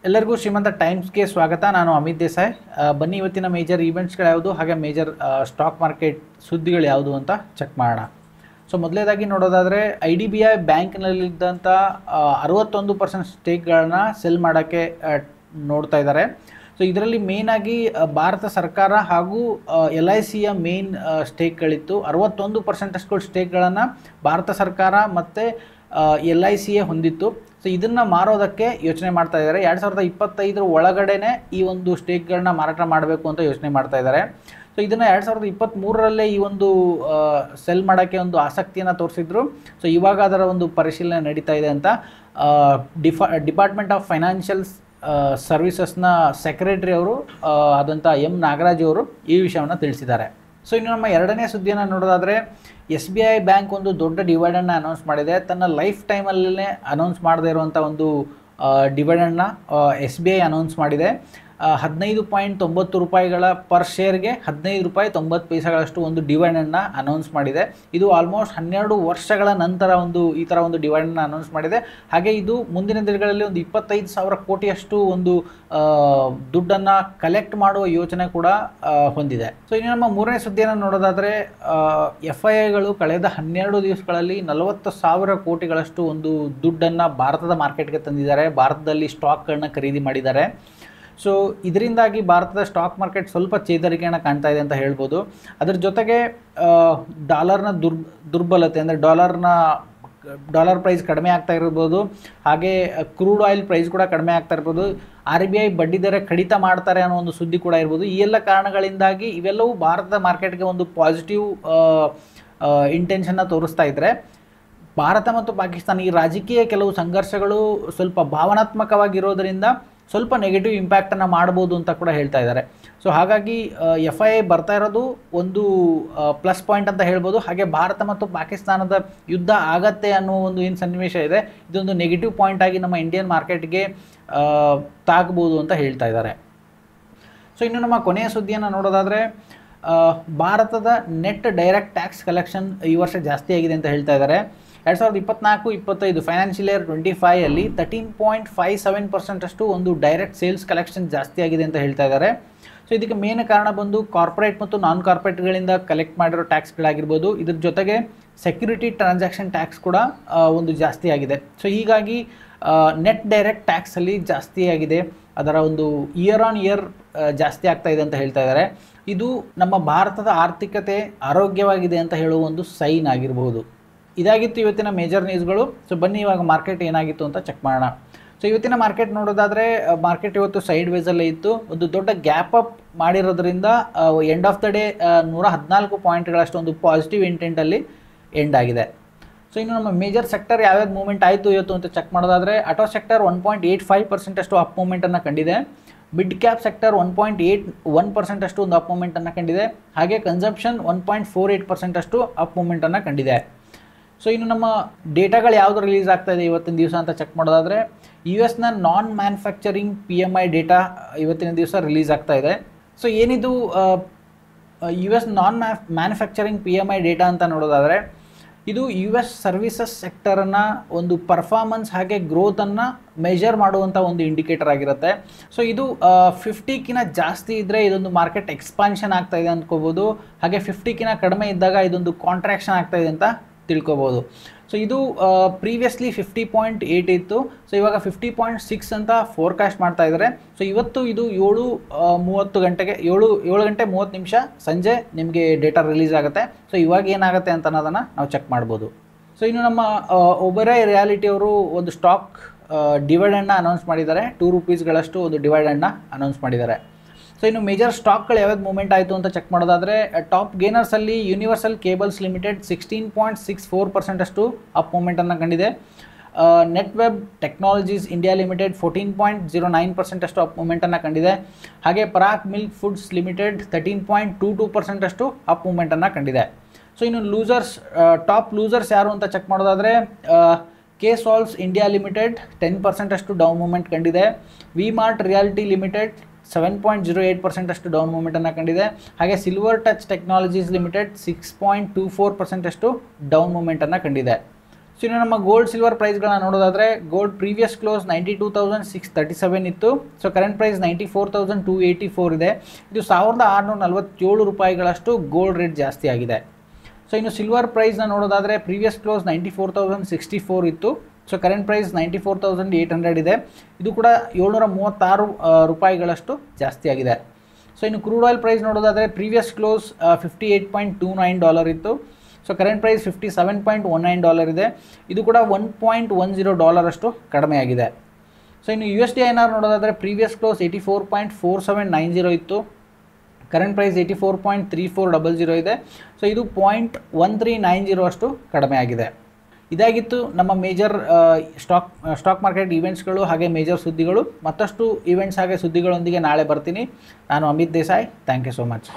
ಎಲ್ಲರಿಗೂ ಶ್ರೀಮಂತ ಟೈಮ್ಸ್ಗೆ ಸ್ವಾಗತ. ನಾನು ಅಮಿತ್ ದೇಸಾಯಿ. ಬನ್ನಿ ಇವತ್ತಿನ ಮೇಜರ್ ಈವೆಂಟ್ಸ್ಗಳು ಯಾವುದು ಹಾಗೆ ಮೇಜರ್ ಸ್ಟಾಕ್ ಮಾರ್ಕೆಟ್ ಸುದ್ದಿಗಳು ಯಾವುದು ಅಂತ ಚೆಕ್ ಮಾಡೋಣ. ಸೊ ಮೊದಲೇದಾಗಿ ನೋಡೋದಾದರೆ IDBI ಬ್ಯಾಂಕ್ನಲ್ಲಿದ್ದಂಥ 61% ಸ್ಟೇಕ್ಗಳನ್ನ ಸೆಲ್ ಮಾಡೋಕ್ಕೆ ನೋಡ್ತಾ ಇದ್ದಾರೆ. ಸೊ ಇದರಲ್ಲಿ ಮೇಯ್ನಾಗಿ ಭಾರತ ಸರ್ಕಾರ ಹಾಗೂ LICಯ ಮೇನ್ ಸ್ಟೇಕ್ಗಳಿತ್ತು. 61% ಸ್ಟೇಕ್ಗಳನ್ನು ಭಾರತ ಸರ್ಕಾರ ಮತ್ತು LICಯೇ ಹೊಂದಿತ್ತು. ಸೊ ಇದನ್ನು ಮಾರೋದಕ್ಕೆ ಯೋಚನೆ ಮಾಡ್ತಾ ಇದ್ದಾರೆ. 2025 ಒಳಗಡೆನೆ ಈ ಒಂದು ಸ್ಟೇಕ್ಗಳನ್ನ ಮಾರಾಟ ಮಾಡಬೇಕು ಅಂತ ಯೋಚನೆ ಮಾಡ್ತಾ ಇದ್ದಾರೆ. ಸೊ ಇದನ್ನು 2023ರಲ್ಲೇ ಈ ಒಂದು ಸೆಲ್ ಮಾಡೋಕ್ಕೆ ಒಂದು ಆಸಕ್ತಿಯನ್ನು ತೋರಿಸಿದ್ರು. ಸೊ ಇವಾಗ ಅದರ ಒಂದು ಪರಿಶೀಲನೆ ನಡೀತಾ ಇದೆ ಅಂತ ಡಿಪಾರ್ಟ್ಮೆಂಟ್ ಆಫ್ ಫೈನಾನ್ಷಿಯಲ್ ಸರ್ವಿಸಸ್ನ ಸೆಕ್ರೆಟರಿ ಅವರು ಆದಂಥ ನಾಗರಾಜ್ ಅವರು ಈ ವಿಷಯವನ್ನು ತಿಳಿಸಿದ್ದಾರೆ. ಸೊ ಇನ್ನು ನಮ್ಮ ಎರಡನೇ ಸುದ್ದಿಯನ್ನು ನೋಡೋದಾದರೆ SBI ಬ್ಯಾಂಕ್ ಒಂದು ದೊಡ್ಡ ಡಿವಿಡೆಂಡ್ನ ಅನೌನ್ಸ್ ಮಾಡಿದೆ. ತನ್ನ ಲೈಫ್ ಟೈಮಲ್ಲೇ ಅನೌನ್ಸ್ ಮಾಡದೇ ಇರುವಂಥ ಒಂದು ಡಿವಿಡೆಂಡ್ನ SBI ಅನೌನ್ಸ್ ಮಾಡಿದೆ. 15.90 ರೂಪಾಯಿಗಳ ಪರ್ ಶೇರ್ಗೆ 15 ರೂಪಾಯಿ 90 ಪೈಸೆಗಳಷ್ಟು ಒಂದು ಡಿವಿಡೆಂಡ್ನ ಅನೌನ್ಸ್ ಮಾಡಿದೆ. ಇದು ಆಲ್ಮೋಸ್ಟ್ 12 ವರ್ಷಗಳ ನಂತರ ಈ ಥರ ಒಂದು ಡಿವಿಡೆಂಡ್ನ ಅನೌನ್ಸ್ ಮಾಡಿದೆ. ಹಾಗೆ ಇದು ಮುಂದಿನ ದಿನಗಳಲ್ಲಿ ಒಂದು 25,000 ಕೋಟಿಯಷ್ಟು ಒಂದು ದುಡ್ಡನ್ನು ಕಲೆಕ್ಟ್ ಮಾಡುವ ಯೋಚನೆ ಕೂಡ ಹೊಂದಿದೆ. ಸೊ ಇನ್ನು ನಮ್ಮ ಮೂರನೇ ಸುದ್ದಿಯನ್ನು ನೋಡೋದಾದರೆ FIIಗಳು ಕಳೆದ 12 ದಿವಸಗಳಲ್ಲಿ 40,000 ಕೋಟಿಗಳಷ್ಟು ಒಂದು ದುಡ್ಡನ್ನು ಭಾರತದ ಮಾರ್ಕೆಟ್ಗೆ ತಂದಿದ್ದಾರೆ. ಭಾರತದಲ್ಲಿ ಸ್ಟಾಕ್ಗಳನ್ನ ಖರೀದಿ ಮಾಡಿದ್ದಾರೆ. ಸೊ ಇದರಿಂದಾಗಿ ಭಾರತದ ಸ್ಟಾಕ್ ಮಾರ್ಕೆಟ್ ಸ್ವಲ್ಪ ಚೇತರಿಕೆಯನ್ನು ಕಾಣ್ತಾ ಇದೆ ಅಂತ ಹೇಳ್ಬೋದು. ಅದರ ಜೊತೆಗೆ ಡಾಲರ್ನ ದುರ್ಬಲತೆ ಅಂದರೆ ಡಾಲರ್ ಪ್ರೈಸ್ ಕಡಿಮೆ ಆಗ್ತಾ ಇರ್ಬೋದು. ಹಾಗೆ ಕ್ರೂಡ್ ಆಯಿಲ್ ಪ್ರೈಸ್ ಕೂಡ ಕಡಿಮೆ ಆಗ್ತಾ ಇರ್ಬೋದು. RBI ಬಡ್ಡಿ ದರ ಕಡಿತ ಮಾಡ್ತಾರೆ ಅನ್ನೋ ಒಂದು ಸುದ್ದಿ ಕೂಡ ಇರ್ಬೋದು. ಈ ಎಲ್ಲ ಕಾರಣಗಳಿಂದಾಗಿ ಇವೆಲ್ಲವೂ ಭಾರತದ ಮಾರ್ಕೆಟ್ಗೆ ಒಂದು ಪಾಸಿಟಿವ್ ಇಂಟೆನ್ಷನ್ನ ತೋರಿಸ್ತಾ ಇದ್ದರೆ, ಭಾರತ ಮತ್ತು ಪಾಕಿಸ್ತಾನ ಈ ರಾಜಕೀಯ ಕೆಲವು ಸಂಘರ್ಷಗಳು ಸ್ವಲ್ಪ ಭಾವನಾತ್ಮಕವಾಗಿರೋದರಿಂದ ಸ್ವಲ್ಪ ನೆಗೆಟಿವ್ ಇಂಪ್ಯಾಕ್ಟನ್ನು ಮಾಡ್ಬೋದು ಅಂತ ಕೂಡ ಹೇಳ್ತಾ ಇದ್ದಾರೆ. ಸೊ ಹಾಗಾಗಿ FII ಬರ್ತಾ ಇರೋದು ಒಂದು ಪ್ಲಸ್ ಪಾಯಿಂಟ್ ಅಂತ ಹೇಳ್ಬೋದು. ಹಾಗೆ ಭಾರತ ಮತ್ತು ಪಾಕಿಸ್ತಾನದ ಯುದ್ಧ ಆಗತ್ತೆ ಅನ್ನೋ ಒಂದು ಏನು ಸನ್ನಿವೇಶ ಇದೆ, ಇದೊಂದು ನೆಗೆಟಿವ್ ಪಾಯಿಂಟ್ ಆಗಿ ನಮ್ಮ ಇಂಡಿಯನ್ ಮಾರ್ಕೆಟ್ಗೆ ತಾಗ್ಬೋದು ಅಂತ ಹೇಳ್ತಾ ಇದ್ದಾರೆ. ಸೊ ಇನ್ನು ನಮ್ಮ ಕೊನೆಯ ಸುದ್ದಿಯನ್ನು ನೋಡೋದಾದರೆ ಭಾರತದ ನೆಟ್ ಡೈರೆಕ್ಟ್ ಟ್ಯಾಕ್ಸ್ ಕಲೆಕ್ಷನ್ ಈ ವರ್ಷ ಜಾಸ್ತಿ ಆಗಿದೆ ಅಂತ ಹೇಳ್ತಾ ಇದ್ದಾರೆ. 2024-25 ಫೈನಾನ್ಷಿಯಲ್ ಇಯರ್ 25ಅಲ್ಲಿ 13.57% ಅಷ್ಟು ಒಂದು ಡೈರೆಕ್ಟ್ ಸೇಲ್ಸ್ ಕಲೆಕ್ಷನ್ ಜಾಸ್ತಿ ಆಗಿದೆ ಅಂತ ಹೇಳ್ತಾ ಇದ್ದಾರೆ. ಸೊ ಇದಕ್ಕೆ ಮೇನ್ ಕಾರಣ ಬಂದು ಕಾರ್ಪೊರೇಟ್ ಮತ್ತು ನಾನ್ ಕಾರ್ಪೊರೇಟ್ಗಳಿಂದ ಕಲೆಕ್ಟ್ ಮಾಡಿರೋ ಟ್ಯಾಕ್ಸ್ಗಳಾಗಿರ್ಬೋದು. ಇದ್ರ ಜೊತೆಗೆ ಸೆಕ್ಯೂರಿಟಿ ಟ್ರಾನ್ಸಾಕ್ಷನ್ ಟ್ಯಾಕ್ಸ್ ಕೂಡ ಒಂದು ಜಾಸ್ತಿ ಆಗಿದೆ. ಸೊ ಹೀಗಾಗಿ ನೆಟ್ ಡೈರೆಕ್ಟ್ ಟ್ಯಾಕ್ಸಲ್ಲಿ ಜಾಸ್ತಿ ಆಗಿದೆ. ಅದರ ಒಂದು ಇಯರ್ ಆನ್ ಇಯರ್ ಜಾಸ್ತಿ ಆಗ್ತಾ ಇದೆ ಅಂತ ಹೇಳ್ತಾ ಇದ್ದಾರೆ. ಇದು ನಮ್ಮ ಭಾರತದ ಆರ್ಥಿಕತೆ ಆರೋಗ್ಯವಾಗಿದೆ ಅಂತ ಹೇಳುವ ಒಂದು ಸೈನ್ ಆಗಿರ್ಬೋದು. ಇದಾಗಿತ್ತು ಇವತ್ತಿನ ಮೇಜರ್ ನ್ಯೂಸ್ಗಳು. ಸೊ ಬನ್ನಿ ಇವಾಗ ಮಾರ್ಕೆಟ್ ಏನಾಗಿತ್ತು ಅಂತ ಚೆಕ್ ಮಾಡೋಣ. ಸೊ ಇವತ್ತಿನ ಮಾರ್ಕೆಟ್ ನೋಡೋದಾದರೆ ಮಾರ್ಕೆಟ್ ಇವತ್ತು ಸೈಡ್ ವೇಸಲ್ಲೇ ಇತ್ತು. ಒಂದು ದೊಡ್ಡ ಗ್ಯಾಪ್ ಅಪ್ ಮಾಡಿರೋದ್ರಿಂದ ಎಂಡ್ ಆಫ್ ದ ಡೇ 114 ಪಾಯಿಂಟ್ಗಳಷ್ಟು ಒಂದು ಪಾಸಿಟಿವ್ ಇಂಟೆಂಟಲ್ಲಿ ಎಂಡ್ ಆಗಿದೆ. ಸೊ ಇನ್ನು ನಮ್ಮ ಮೇಜರ್ ಸೆಕ್ಟರ್ ಯಾವ್ಯಾವ ಮೂವ್ಮೆಂಟ್ ಆಯಿತು ಇವತ್ತು ಅಂತ ಚೆಕ್ ಮಾಡೋದಾದರೆ ಆಟೋ ಸೆಕ್ಟರ್ 1.85% ಅಷ್ಟು ಅಪ್ ಮೂವ್ಮೆಂಟನ್ನು ಕಂಡಿದೆ. ಮಿಡ್ ಕ್ಯಾಪ್ ಸೆಕ್ಟರ್ 1.81% ಅಷ್ಟು ಒಂದು ಅಪ್ ಮೂವ್ಮೆಂಟನ್ನು ಕಂಡಿದೆ. ಹಾಗೆ ಕನ್ಸಂಪ್ಷನ್ 1.48% ಅಷ್ಟು ಅಪ್ ಮೂವ್ಮೆಂಟನ್ನು ಕಂಡಿದೆ. ಸೊ ಇನ್ನು ನಮ್ಮ ಡೇಟಾಗಳು ಯಾವುದು ರಿಲೀಸ್ ಆಗ್ತಾ ಇದೆ ಇವತ್ತಿನ ದಿವಸ ಅಂತ ಚೆಕ್ ಮಾಡೋದಾದರೆ US ನಾನ್ ಮ್ಯಾನುಫ್ಯಾಕ್ಚರಿಂಗ್ PMI ಡೇಟಾ ಇವತ್ತಿನ ದಿವಸ ರಿಲೀಸ್ ಆಗ್ತಾ ಇದೆ. ಸೊ ಏನಿದು US ನಾನ್ ಮ್ಯಾನುಫ್ಯಾಕ್ಚರಿಂಗ್ PMI ಡೇಟಾ ಅಂತ ನೋಡೋದಾದರೆ ಇದು US ಸರ್ವಿಸಸ್ ಸೆಕ್ಟರನ್ನು ಒಂದು ಪರ್ಫಾರ್ಮೆನ್ಸ್ ಹಾಗೆ ಗ್ರೋತನ್ನು ಮೆಜರ್ ಮಾಡುವಂಥ ಒಂದು ಇಂಡಿಕೇಟರ್ ಆಗಿರುತ್ತೆ. ಸೊ ಇದು 50ಕ್ಕಿಂತ ಜಾಸ್ತಿ ಇದ್ದರೆ ಇದೊಂದು ಮಾರ್ಕೆಟ್ ಎಕ್ಸ್ಪಾನ್ಷನ್ ಆಗ್ತಾ ಇದೆ ಅಂದ್ಕೋಬೋದು. ಹಾಗೆ 50ಕ್ಕಿಂತ ಕಡಿಮೆ ಇದ್ದಾಗ ಇದೊಂದು ಕಾಂಟ್ರಾಕ್ಷನ್ ಆಗ್ತಾ ಇದೆ ಅಂತ ತಿಳ್ಕೊಬೋದು. ಸೊ ಇದು ಪ್ರೀವಿಯಸ್ಲಿ 50.8 ಇತ್ತು. ಸೊ ಇವಾಗ 50.6 ಅಂತ ಫೋರ್ಕಾಸ್ಟ್ ಮಾಡ್ತಾ ಇದ್ದಾರೆ. ಸೊ ಇವತ್ತು ಇದು 7:30 ಗಂಟೆಗೆ 7 ಗಂಟೆ 30 ನಿಮಿಷ ಸಂಜೆ ನಿಮಗೆ ಡೇಟಾ ರಿಲೀಸ್ ಆಗುತ್ತೆ. ಸೊ ಇವಾಗ ಏನಾಗುತ್ತೆ ಅಂತ ಅನ್ನೋದನ್ನು ನಾವು ಚೆಕ್ ಮಾಡ್ಬೋದು. ಸೊ ಇನ್ನು ನಮ್ಮ ಒಬೆರಾಯ್ ರಿಯಾಲಿಟಿ ಅವರು ಒಂದು ಸ್ಟಾಕ್ ಡಿವಿಡೆಂಡ್ನ ಅನೌನ್ಸ್ ಮಾಡಿದ್ದಾರೆ. 2 ರೂಪೀಸ್ಗಳಷ್ಟು ಒಂದು ಡಿವಿಡೆಂಡ್ನ ಅನೌನ್ಸ್ ಮಾಡಿದ್ದಾರೆ. ಸೊ ಇನ್ನು ಮೇಜರ್ ಸ್ಟಾಕ್ಗಳು ಯಾವ್ದು ಮೂವ್ಮೆಂಟ್ ಆಯಿತು ಅಂತ ಚೆಕ್ ಮಾಡೋದಾದರೆ ಟಾಪ್ ಗೇನರ್ಸಲ್ಲಿ ಯೂನಿವರ್ಸಲ್ ಕೇಬಲ್ಸ್ ಲಿಮಿಟೆಡ್ 16.64% ಅಷ್ಟು ಅಪ್ ಮೂವ್ಮೆಂಟನ್ನು ಕಂಡಿದೆ. Net web technologies India limited 14.09% ಅಷ್ಟು ಅಪ್ ಮೂವ್ಮೆಂಟನ್ನು ಕಂಡಿದೆ. ಹಾಗೆ ಪರಾಕ್ ಮಿಲ್ಕ್ ಫುಡ್ಸ್ ಲಿಮಿಟೆಡ್ 13.22% ಅಷ್ಟು ಅಪ್ ಮೂವ್ಮೆಂಟನ್ನು ಕಂಡಿದೆ. ಸೊ ಇನ್ನು ಟಾಪ್ ಲೂಸರ್ಸ್ ಯಾರು ಅಂತ ಚೆಕ್ ಮಾಡೋದಾದರೆ KSolve ಇಂಡಿಯಾ ಲಿಮಿಟೆಡ್ 10% ಅಷ್ಟು ಡೌನ್ ಮೂವ್ಮೆಂಟ್ ಕಂಡಿದೆ. ವಿಮಾರ್ಟ್ ರಿಯಾಲಿಟಿ ಲಿಮಿಟೆಡ್ 7.08% ಅಷ್ಟು ಡೌನ್ ಮೂವ್ಮೆಂಟನ್ನು ಕಂಡಿದೆ. ಹಾಗೆ ಸಿಲ್ವರ್ ಟಚ್ ಟೆಕ್ನಾಲಜೀಸ್ ಲಿಮಿಟೆಡ್ 6.24% ಅಷ್ಟು ಡೌನ್ ಮೂವ್ಮೆಂಟನ್ನು ಕಂಡಿದೆ. ಸೊ ಇನ್ನು ನಮ್ಮ ಗೋಲ್ಡ್ ಸಿಲ್ವರ್ ಪ್ರೈಸ್ಗಳನ್ನ ನೋಡೋದಾದರೆ ಗೋಲ್ಡ್ ಪ್ರೀವಿಯಸ್ ಕ್ಲೋಸ್ 92,637 ಇತ್ತು. ಸೊ ಕರೆಂಟ್ ಪ್ರೈಸ್ 94,284 ಇದೆ. ಇದು 1,647 ರೂಪಾಯಿಗಳಷ್ಟು ಗೋಲ್ಡ್ ರೇಟ್ ಜಾಸ್ತಿ ಆಗಿದೆ. ಸೊ ಇನ್ನು ಸಿಲ್ವರ್ ಪ್ರೈಸ್ನ ನೋಡೋದಾದರೆ ಪ್ರೀವಿಯಸ್ ಕ್ಲೋಸ್ 94,064 ಇತ್ತು. ಸೊ ಕರೆಂಟ್ ಪ್ರೈಸ್ 94,800 ಇದೆ. ಇದು ಕೂಡ 736 ರೂಪಾಯಿಗಳಷ್ಟು ಜಾಸ್ತಿ ಆಗಿದೆ. ಸೊ ಇನ್ನು ಕ್ರೂಡ್ ಆಯಿಲ್ ಪ್ರೈಸ್ ನೋಡೋದಾದರೆ ಪ್ರೀವಿಯಸ್ ಕ್ಲೋಸ್ $58.29 ಇತ್ತು. ಸೊ ಕರೆಂಟ್ ಪ್ರೈಸ್ $57.19 ಇದೆ. ಇದು ಕೂಡ $1.10 ಅಷ್ಟು ಕಡಿಮೆ ಆಗಿದೆ. ಸೊ ಇನ್ನು USD/INR ನೋಡೋದಾದರೆ ಪ್ರೀವಿಯಸ್ ಕ್ಲೋಸ್ 84.4790 ಇತ್ತು. ಕರೆಂಟ್ ಪ್ರೈಸ್ 84.3400 ಇದೆ. ಸೊ ಇದು 0.1390 ಅಷ್ಟು ಕಡಿಮೆ ಆಗಿದೆ. ಇದಾಗಿತ್ತು ನಮ್ಮ ಮೇಜರ್ ಸ್ಟಾಕ್ ಮಾರ್ಕೆಟ್ ಈವೆಂಟ್ಸ್ಗಳು ಹಾಗೆ ಮೇಜರ್ ಸುದ್ದಿಗಳು. ಮತ್ತಷ್ಟು ಈವೆಂಟ್ಸ್ ಹಾಗೆ ಸುದ್ದಿಗಳೊಂದಿಗೆ ನಾಳೆ ಬರ್ತೀನಿ. ನಾನು Amit Desai. Thank you so much.